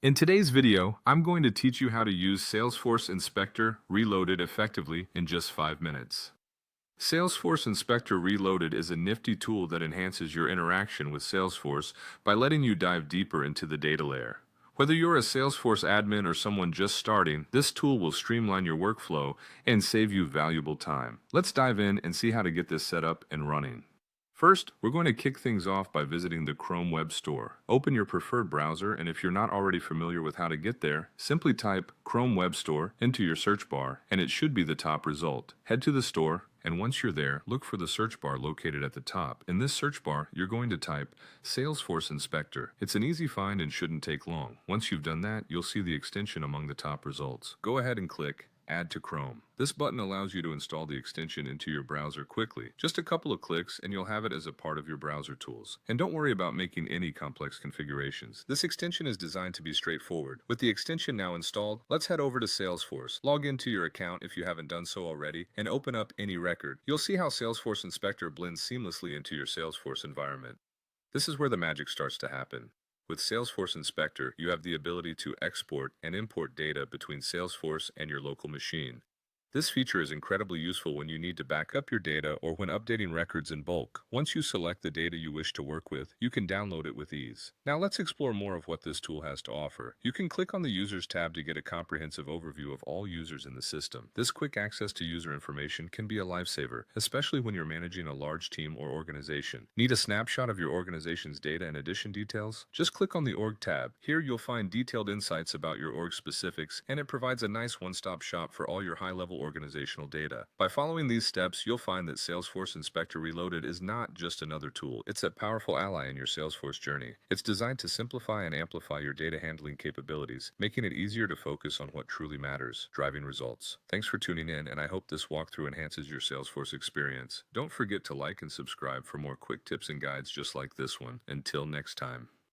In today's video, I'm going to teach you how to use Salesforce Inspector Reloaded effectively in just 5 minutes. Salesforce Inspector Reloaded is a nifty tool that enhances your interaction with Salesforce by letting you dive deeper into the data layer. Whether you're a Salesforce admin or someone just starting, this tool will streamline your workflow and save you valuable time. Let's dive in and see how to get this set up and running. First, we're going to kick things off by visiting the Chrome Web Store. Open your preferred browser, and if you're not already familiar with how to get there, simply type Chrome Web Store into your search bar, and it should be the top result. Head to the store, and once you're there, look for the search bar located at the top. In this search bar, you're going to type Salesforce Inspector. It's an easy find and shouldn't take long. Once you've done that, you'll see the extension among the top results. Go ahead and click Add to Chrome. This button allows you to install the extension into your browser quickly. Just a couple of clicks and you'll have it as a part of your browser tools. And don't worry about making any complex configurations. This extension is designed to be straightforward. With the extension now installed, let's head over to Salesforce. Log into your account if you haven't done so already and open up any record. You'll see how Salesforce Inspector blends seamlessly into your Salesforce environment. This is where the magic starts to happen. With Salesforce Inspector, you have the ability to export and import data between Salesforce and your local machine. This feature is incredibly useful when you need to back up your data or when updating records in bulk. Once you select the data you wish to work with, you can download it with ease. Now let's explore more of what this tool has to offer. You can click on the Users tab to get a comprehensive overview of all users in the system. This quick access to user information can be a lifesaver, especially when you're managing a large team or organization. Need a snapshot of your organization's data and addition details? Just click on the Org tab. Here you'll find detailed insights about your org specifics, and it provides a nice one-stop shop for all your high-level organizational data. By following these steps, you'll find that Salesforce Inspector Reloaded is not just another tool. It's a powerful ally in your Salesforce journey. It's designed to simplify and amplify your data handling capabilities, making it easier to focus on what truly matters, driving results. Thanks for tuning in, and I hope this walkthrough enhances your Salesforce experience. Don't forget to like and subscribe for more quick tips and guides just like this one. Until next time.